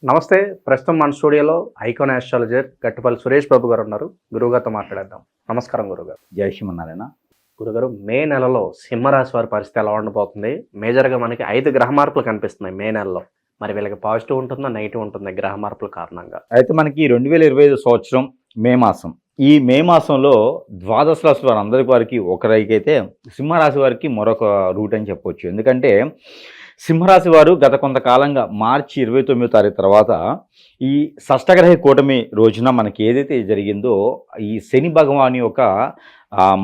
నమస్తే. ప్రస్తుతం మన స్టూడియోలో ఐకాన్ ఆస్ట్రాలజర్ గట్టుపల్లి సురేష్ బాబు గారు ఉన్నారు. గురువుగారితో మాట్లాడేద్దాం. నమస్కారం గురుగారు. జై శ్రీమన్నారాయణ. గురుగారు, మే నెలలో సింహరాశి వారి పరిస్థితి ఎలా ఉండబోతుంది? మేజర్గా మనకి 5 గ్రహ మార్పులు కనిపిస్తున్నాయి మే నెలలో. మరి వీళ్ళకి పాజిటివ్ ఉంటుందా, నెగిటివ్ ఉంటుందా గ్రహ మార్పుల కారణంగా? అయితే మనకి 2025 సంవత్సరం మే మాసం. ఈ మే మాసంలో ద్వాదశ రాశి వారికి ఒకరికైతే సింహరాశి వారికి మరొక రూట్ అని చెప్పొచ్చు. ఎందుకంటే సింహరాశి వారు గత కొంతకాలంగా మార్చి 29వ తారీఖు తర్వాత ఈ షష్టగ్రహ కూటమి రోజున మనకి ఏదైతే జరిగిందో ఈ శని భగవాని యొక్క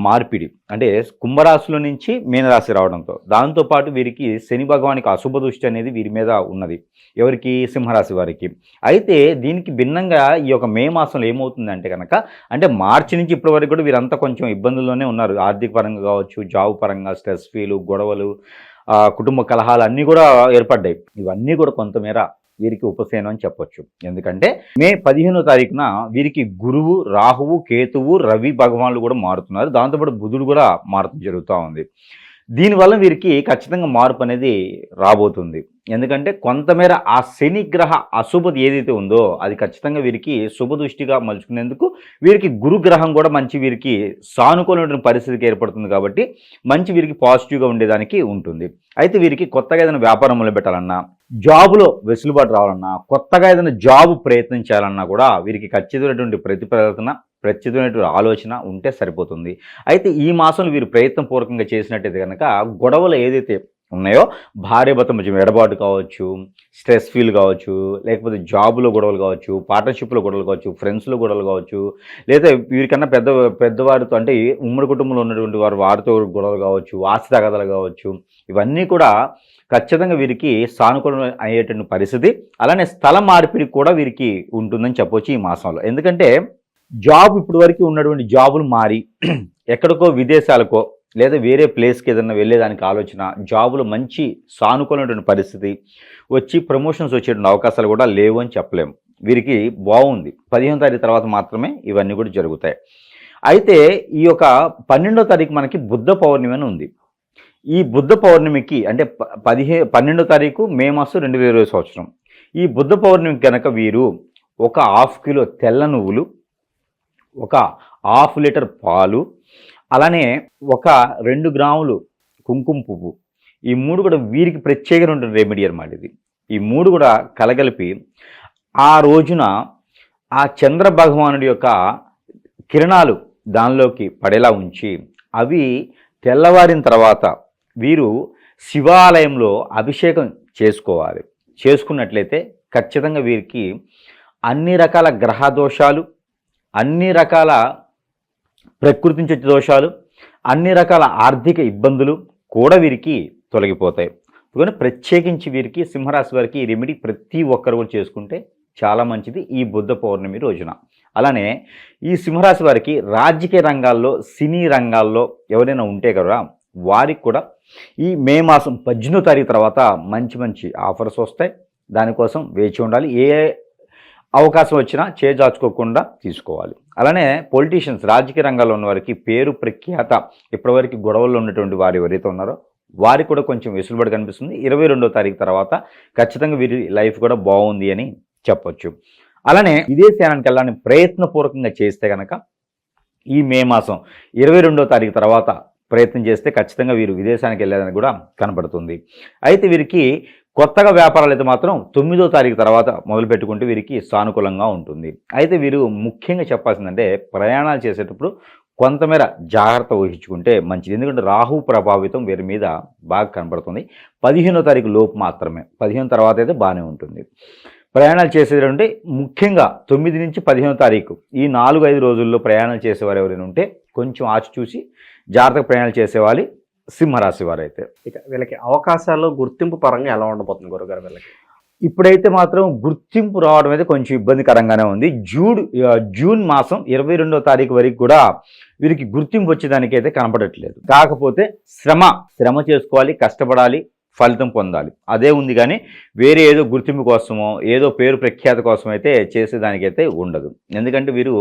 మార్పిడి, అంటే కుంభరాశిలో నుంచి మీనరాశి రావడంతో, దాంతోపాటు వీరికి శని భగవానికి అశుభ దృష్టి అనేది వీరి మీద ఉన్నది. ఎవరికి? సింహరాశి వారికి. అయితే దీనికి భిన్నంగా ఈ యొక్క మే మాసంలో ఏమవుతుందంటే కనుక, అంటే మార్చి నుంచి ఇప్పటి వరకు కూడా వీరంతా కొంచెం ఇబ్బందుల్లోనే ఉన్నారు. ఆర్థిక పరంగా కావచ్చు, జాబ్ పరంగా స్ట్రెస్ ఫీలు, గొడవలు, కుటుంబ కలహాలు అన్నీ కూడా ఏర్పడ్డాయి. ఇవన్నీ కూడా కొంతమేర వీరికి ఉపశమనం అని చెప్పొచ్చు. ఎందుకంటే మే 15వ తారీఖున వీరికి గురువు, రాహువు, కేతువు, రవి భగవాన్లు కూడా మారుతున్నారు. దాంతోపాటు బుధుడు కూడా మారడం జరుగుతూ ఉంది. దీనివల్ల వీరికి ఖచ్చితంగా మార్పు అనేది రాబోతుంది. ఎందుకంటే కొంతమేర ఆ శని గ్రహ అశుభత ఏదైతే ఉందో అది ఖచ్చితంగా వీరికి శుభదృష్టిగా మలుచుకునేందుకు వీరికి గురుగ్రహం కూడా మంచి వీరికి సానుకూలమైన పరిస్థితికి ఏర్పడుతుంది. కాబట్టి మంచి వీరికి పాజిటివ్గా ఉండేదానికి ఉంటుంది. అయితే వీరికి కొత్తగా ఏదైనా వ్యాపారం మొదలుపెట్టాలన్నా, జాబులో వెసులుబాటు రావాలన్నా, కొత్తగా ఏదైనా జాబు ప్రయత్నం చేయాలన్నా కూడా వీరికి ఖచ్చితమైనటువంటి ప్రత్యేకమైనటువంటి ఆలోచన ఉంటే సరిపోతుంది. అయితే ఈ మాసంలో వీరు ప్రయత్నపూర్వకంగా చేసినట్టయితే కనుక గొడవలు ఏదైతే ఉన్నాయో, భార్యాభర్త మధ్య ఎడబాటు కావచ్చు, స్ట్రెస్ ఫీల్ కావచ్చు, లేకపోతే జాబులో గొడవలు కావచ్చు, పార్ట్నర్షిప్లో గొడవలు కావచ్చు, ఫ్రెండ్స్లో గొడవలు కావచ్చు, లేదా వీరికన్నా పెద్దవారితో, అంటే ఉమ్మడి కుటుంబంలో ఉన్నటువంటి వారితో గొడవలు కావచ్చు, ఆస్తి తగాదాలు కావచ్చు, ఇవన్నీ కూడా ఖచ్చితంగా వీరికి సానుకూలం అయ్యేటువంటి పరిస్థితి. అలానే స్థల మార్పిడి కూడా వీరికి ఉంటుందని చెప్పొచ్చు ఈ మాసంలో. ఎందుకంటే జాబ్ ఇప్పటి వరకు ఉన్నటువంటి జాబులు మారి ఎక్కడికో విదేశాలకో లేదా వేరే ప్లేస్కి ఏదైనా వెళ్ళేదానికి ఆలోచన, జాబులో మంచి సానుకూలమైనటువంటి పరిస్థితి వచ్చి ప్రమోషన్స్ వచ్చేటువంటి అవకాశాలు కూడా లేవు అని చెప్పలేము. వీరికి బాగుంది. 15వ తారీఖు తర్వాత మాత్రమే ఇవన్నీ కూడా జరుగుతాయి. అయితే ఈ యొక్క 12వ తారీఖు మనకి బుద్ధ పౌర్ణమి అని ఉంది. ఈ బుద్ధ పౌర్ణమికి, అంటే 12వ తారీఖు మే మాసం 2020 సంవత్సరం, ఈ బుద్ధ పౌర్ణమికి కనుక వీరు ఒక 1/2 కిలో తెల్ల నువ్వులు, ఒక 1/2 లీటర్ పాలు, అలానే ఒక 2 గ్రాములు కుంకుమ పువ్వు, ఈ 3 కూడా వీరికి ప్రత్యేకమైన రెమెడీ అన్నమాట. ఈ 3 కూడా కలగలిపి ఆ రోజున ఆ చంద్ర భగవానుడి యొక్క కిరణాలు దానిలోకి పడేలా ఉంచి, అవి తెల్లవారిన తర్వాత వీరు శివాలయంలో అభిషేకం చేసుకోవాలి. చేసుకున్నట్లయితే ఖచ్చితంగా వీరికి అన్ని రకాల గ్రహ దోషాలు, అన్ని రకాల ప్రకృతి నుంచి వచ్చే దోషాలు, అన్ని రకాల ఆర్థిక ఇబ్బందులు కూడా వీరికి తొలగిపోతాయి. అందుకని ప్రత్యేకించి వీరికి సింహరాశి వారికి ఈ రెమెడీ ప్రతి ఒక్కరు కూడా చేసుకుంటే చాలా మంచిది ఈ బుద్ధ పౌర్ణమి రోజున. అలానే ఈ సింహరాశి వారికి రాజకీయ రంగాల్లో, సినీ రంగాల్లో ఎవరైనా ఉంటే కదా వారికి కూడా ఈ మే మాసం 18వ తారీఖు తర్వాత మంచి మంచి ఆఫర్స్ వస్తాయి. దానికోసం వేచి ఉండాలి. ఏ అవకాశం వచ్చినా చేజార్చుకోకుండా తీసుకోవాలి. అలానే పొలిటీషియన్స్, రాజకీయ రంగాల్లో ఉన్న వారికి పేరు ప్రఖ్యాత ఇప్పటివరకు గొడవల్లో ఉన్నటువంటి వారు ఎవరైతే ఉన్నారో వారికి కూడా కొంచెం వెసులుబాటు కనిపిస్తుంది. 22వ తారీఖు తర్వాత ఖచ్చితంగా వీరి లైఫ్ కూడా బాగుంది అని చెప్పొచ్చు. అలానే విదేశానికి వెళ్ళాలని ప్రయత్నపూర్వకంగా చేస్తే కనుక ఈ మే మాసం 22వ తారీఖు తర్వాత ప్రయత్నం చేస్తే ఖచ్చితంగా వీరు విదేశానికి వెళ్ళేదని కూడా కనపడుతుంది. అయితే వీరికి కొత్తగా వ్యాపారాలు అయితే మాత్రం 9వ తారీఖు తర్వాత మొదలు పెట్టుకుంటే వీరికి సానుకూలంగా ఉంటుంది. అయితే వీరు ముఖ్యంగా చెప్పాల్సిందంటే ప్రయాణాలు చేసేటప్పుడు కొంతమేర జాగ్రత్త వహించుకుంటే మంచిది. ఎందుకంటే రాహు ప్రభావితం వీరి మీద బాగా కనపడుతుంది. 15వ తారీఖు లోపు మాత్రమే, 15 తర్వాత అయితే బాగానే ఉంటుంది. ప్రయాణాలు చేసేటంటే ముఖ్యంగా 9 నుంచి 15వ తారీఖు ఈ 4-5 రోజుల్లో ప్రయాణాలు చేసేవారు ఎవరైనా ఉంటే కొంచెం ఆచిచూసి జాగ్రత్తగా ప్రయాణాలు చేసేవాళ్ళు సింహరాశి వారు. అయితే ఇక వీళ్ళకి అవకాశాలు గుర్తింపు పరంగా ఎలా ఉండబోతుంది గురుగారు వీళ్ళకి? ఇప్పుడైతే మాత్రం గుర్తింపు రావడం అయితే కొంచెం ఇబ్బందికరంగానే ఉంది. జూన్ మాసం 22వ తారీఖు వరకు కూడా వీరికి గుర్తింపు వచ్చేదానికైతే కనపడట్లేదు. కాకపోతే శ్రమ చేసుకోవాలి, కష్టపడాలి, ఫలితం పొందాలి, అదే ఉంది. కానీ వేరే ఏదో గుర్తింపు కోసమో ఏదో పేరు ప్రఖ్యాత కోసం అయితే చేసేదానికైతే ఉండదు. ఎందుకంటే వీరు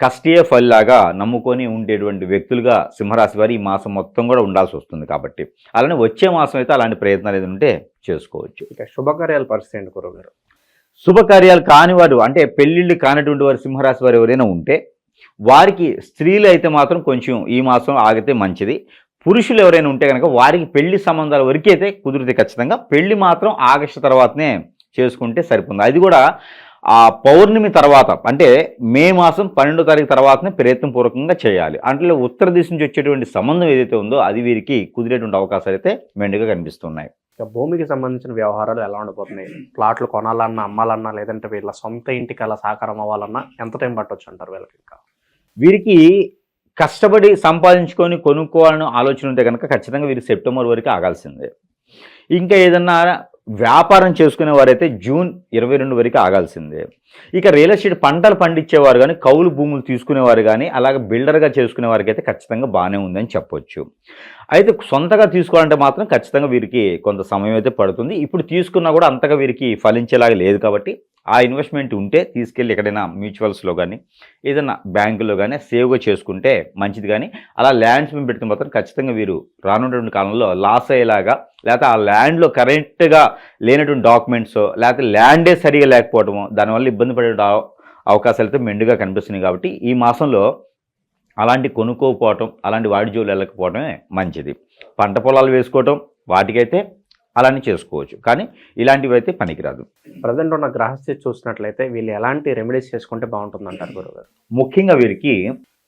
కష్టే ఫలిలాగా నమ్ముకొని ఉండేటువంటి వ్యక్తులుగా సింహరాశి వారు ఈ మాసం మొత్తం కూడా ఉండాల్సి వస్తుంది. కాబట్టి అలానే వచ్చే మాసం అయితే అలాంటి ప్రయత్నాలు ఏదైనా ఉంటే చేసుకోవచ్చు. ఇక శుభకార్యాల పరిస్థితి ఏంటి గురుగారు? శుభకార్యాలు కాని వారు అంటే పెళ్ళిళ్ళు కానటువంటి వారు సింహరాశి వారు ఎవరైనా ఉంటే వారికి స్త్రీలు అయితే మాత్రం కొంచెం ఈ మాసం ఆగితే మంచిది. పురుషులు ఎవరైనా ఉంటే కనుక వారికి పెళ్లి సంబంధాల వరకు అయితే కుదిరితే ఖచ్చితంగా పెళ్లి మాత్రం ఆగస్టు తర్వాతనే చేసుకుంటే సరిపోతుంది. అది కూడా ఆ పౌర్ణమి తర్వాత అంటే మే మాసం 12వ తారీఖు తర్వాతనే ప్రయత్నపూర్వకంగా చేయాలి. అంటే ఉత్తర దిశ నుంచి వచ్చేటువంటి సంబంధం ఏదైతే ఉందో అది వీరికి కుదిరేటువంటి అవకాశాలు అయితే మెండుగా కనిపిస్తున్నాయి. ఇక భూమికి సంబంధించిన వ్యవహారాలు ఎలా ఉండిపోతున్నాయి? ప్లాట్లు కొనాలన్నా, అమ్మాలన్నా, లేదంటే వీళ్ళ సొంత ఇంటికి అలా సాకారం అవ్వాలన్నా ఎంత టైం పట్టొచ్చు అంటారు వీళ్ళకి? ఇంకా వీరికి కష్టపడి సంపాదించుకొని కొనుక్కోవాలని ఆలోచన ఉంటే కనుక ఖచ్చితంగా వీరికి సెప్టెంబర్ వరకు ఆగాల్సిందే. ఇంకా ఏదన్నా వ్యాపారం చేసుకునే వారైతే జూన్ 22 వరకు ఆగాల్సిందే. ఇక రియల్ ఎస్టేట్ పంటలు పండించేవారు కానీ, కౌలు భూములు తీసుకునేవారు కానీ, అలాగే బిల్డర్గా చేసుకునే వారికి అయితే ఖచ్చితంగా బాగానే ఉందని చెప్పొచ్చు. అయితే సొంతగా తీసుకోవాలంటే మాత్రం ఖచ్చితంగా వీరికి కొంత సమయం అయితే పడుతుంది. ఇప్పుడు తీసుకున్నా కూడా అంతగా వీరికి ఫలించేలాగా లేదు కాబట్టి ఆ ఇన్వెస్ట్మెంట్ ఉంటే తీసుకెళ్ళి ఎక్కడైనా మ్యూచువల్స్లో కానీ ఏదైనా బ్యాంకులో కానీ సేవ్గా చేసుకుంటే మంచిది. కానీ అలా ల్యాండ్స్ మీద పెడితే మాత్రం ఖచ్చితంగా వీరు రానున్నటువంటి కాలంలో లాస్ అయ్యేలాగా, లేకపోతే ఆ ల్యాండ్లో కరెక్ట్గా లేనటువంటి డాక్యుమెంట్స్, లేకపోతే ల్యాండే సరిగా లేకపోవడము, దానివల్ల ఇబ్బంది పడే అవకాశాలు అయితే మెండుగా కనిపిస్తున్నాయి. కాబట్టి ఈ మాసంలో అలాంటి కొనుక్కోకపోవటం, అలాంటి వాడి జోలు వెళ్ళకపోవడమే మంచిది. పంట పొలాలు వేసుకోవటం వాటికైతే అలానే చేసుకోవచ్చు, కానీ ఇలాంటివి అయితే పనికిరాదు. ప్రజెంట్ ఉన్న గ్రహస్థితి చూసినట్లయితే వీళ్ళు ఎలాంటి రెమెడీస్ చేసుకుంటే బాగుంటుంది అంటారు గురుగారు? ముఖ్యంగా వీరికి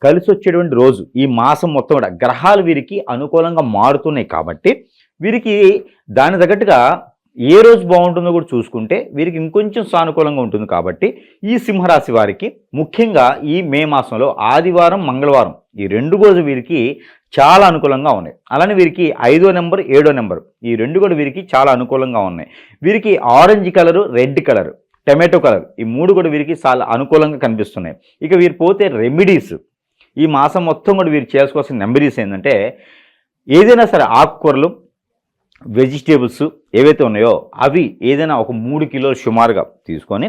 కలిసి వచ్చేటువంటి రోజు ఈ మాసం మొత్తం కూడా గ్రహాలు వీరికి అనుకూలంగా మారుతున్నాయి కాబట్టి వీరికి దాని తగ్గట్టుగా ఏ రోజు బాగుంటుందో కూడా చూసుకుంటే వీరికి ఇంకొంచెం సానుకూలంగా ఉంటుంది. కాబట్టి ఈ సింహరాశి వారికి ముఖ్యంగా ఈ మే మాసంలో ఆదివారం, మంగళవారం ఈ 2 రోజు వీరికి చాలా అనుకూలంగా ఉన్నాయి. అలానే వీరికి 5వ నెంబర్, 7వ నెంబర్ ఈ 2 కూడా వీరికి చాలా అనుకూలంగా ఉన్నాయి. వీరికి orange colour, red colour, tomato colour ఈ 3 కూడా వీరికి చాలా అనుకూలంగా కనిపిస్తున్నాయి. ఇక వీరు పోతే రెమెడీస్ ఈ మాసం మొత్తం కూడా వీరు చేసుకోవాల్సిన రెమెడీస్ ఏంటంటే ఏదైనా సరే ఆకుకూరలు, వెజిటేబుల్స్ ఏవైతే ఉన్నాయో అవి ఏదైనా ఒక 3 కిలోలు సుమారుగా తీసుకొని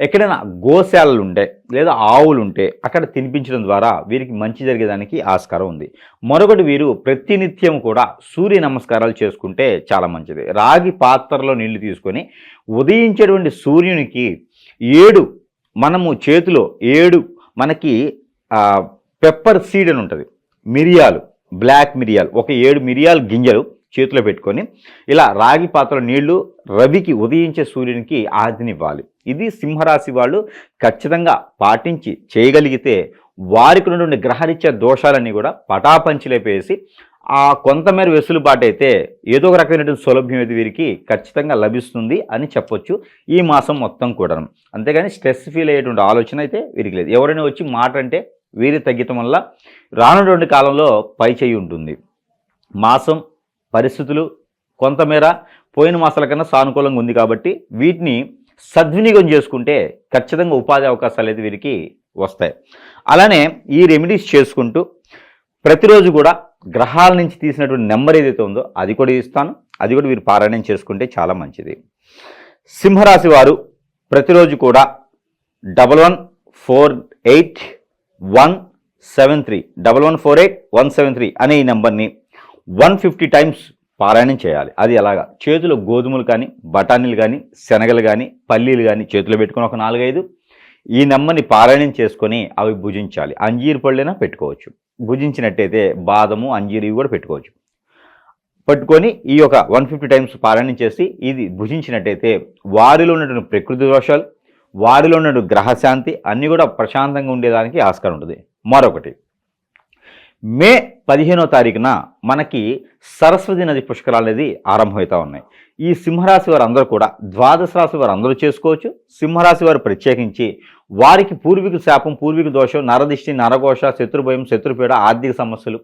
ఎక్కడైనా గోశాలలు ఉంటే లేదా ఆవులు ఉంటే అక్కడ తినిపించడం ద్వారా వీరికి మంచి జరిగేదానికి ఆస్కారం ఉంది. మరొకటి వీరు ప్రతినిత్యం కూడా సూర్య నమస్కారాలు చేసుకుంటే చాలా మంచిది. రాగి పాత్రలో నీళ్లు తీసుకొని ఉదయించేటువంటి సూర్యునికి 7 మనము చేతిలో 7 మనకి పెప్పర్ సీడ్ అని ఉంటుంది, మిరియాలు, బ్లాక్ మిరియాలు, ఒక 7 మిరియాల గింజలు చేతిలో పెట్టుకొని ఇలా రాగి పాత్రలో నీళ్లు రవికి ఉదయించే సూర్యునికి ఆదినివ్వాలి. ఇది సింహరాశి వాళ్ళు ఖచ్చితంగా పాటించి చేయగలిగితే వారికి ఉన్నటువంటి గ్రహరీత్యా దోషాలన్నీ కూడా పటాపంచిలేపేసి ఆ కొంతమేర వెసులుబాటు అయితే ఏదో ఒక రకమైనటువంటి సౌలభ్యం అయితే వీరికి ఖచ్చితంగా లభిస్తుంది అని చెప్పొచ్చు ఈ మాసం మొత్తం కూడా. అంతేగాని స్ట్రెస్ ఫీల్ అయ్యేటువంటి ఆలోచన అయితే వీరికి లేదు. ఎవరైనా వచ్చి మాట అంటే వీరి తగ్గటం వల్ల రానున్నటువంటి కాలంలో పై చేయి ఉంటుంది. మాసం పరిస్థితులు కొంతమేర పోయిన మాసాల కన్నా సానుకూలంగా ఉంది కాబట్టి వీటిని సద్వినియోగం చేసుకుంటే ఖచ్చితంగా ఉపాధి అవకాశాలు అయితే వీరికి వస్తాయి. అలానే ఈ రెమెడీస్ చేసుకుంటూ ప్రతిరోజు కూడా గ్రహాల నుంచి తీసినటువంటి నెంబర్ ఏదైతే ఉందో అది కూడా ఇస్తాను, అది కూడా వీరు పారాయణం చేసుకుంటే చాలా మంచిది. సింహరాశి వారు ప్రతిరోజు కూడా 1148 173 అనే ఈ నెంబర్ని 150 టైమ్స్ పారాయణం చేయాలి. అది ఎలాగా? చేతిలో గోధుమలు కానీ, బఠానీలు కానీ, శనగలు కానీ, పల్లీలు కానీ చేతిలో పెట్టుకొని ఒక 4-5 ఈ నెంబర్ని పారాయణం చేసుకొని అవి భుజించాలి. అంజీరు పళ్ళైనా పెట్టుకోవచ్చు, భుజించినట్టయితే బాదము, అంజీరు ఇవి కూడా పెట్టుకోవచ్చు. పట్టుకొని ఈ యొక్క 150 టైమ్స్ పారాయణం చేసి ఇది భుజించినట్టయితే వారిలో ఉన్నటువంటి ప్రకృతి దోషాలు, వారిలో ఉన్నటువంటి గ్రహశాంతి అన్నీ కూడా ప్రశాంతంగా ఉండేదానికి ఆస్కారం ఉంటుంది. మరొకటి, మే 15వ తారీఖున మనకి సరస్వతి నది పుష్కరాలు అనేది ఆరంభమవుతూ ఉన్నాయి. ఈ సింహరాశి వారు అందరూ కూడా ద్వాదశ రాశి వారు అందరూ చేసుకోవచ్చు. సింహరాశి వారు ప్రత్యేకించి వారికి పూర్వీకుల శాపం, పూర్వీకుల దోషం, నరదిష్టి, నరఘోష, శత్రుభయం, శత్రుపీడ, ఆర్థిక సమస్యలు,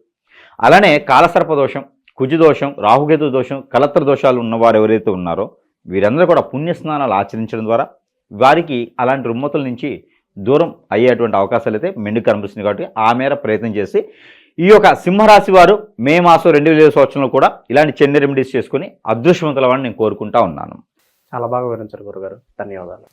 అలానే కాలసర్ప దోషం, కుజదోషం, రాహుకేతు దోషం, కలత్ర దోషాలు ఉన్నవారు ఎవరైతే ఉన్నారో వీరందరూ కూడా పుణ్యస్నానాలు ఆచరించడం ద్వారా వారికి అలాంటి రుమ్మతుల నుంచి దూరం అయ్యేటువంటి అవకాశాలు అయితే మెండుకు కనిపిస్తుంది. కాబట్టి ఆ మేర ప్రయత్నం చేసి ఈ యొక్క సింహరాశి వారు మే మాసం 2020 సంవత్సరంలో కూడా ఇలాంటి చిన్న రెమెడీస్ చేసుకుని అదృష్టవంతుల వాడిని నేను కోరుకుంటా ఉన్నాను. చాలా బాగా వివరించారు గురుగారు, ధన్యవాదాలు.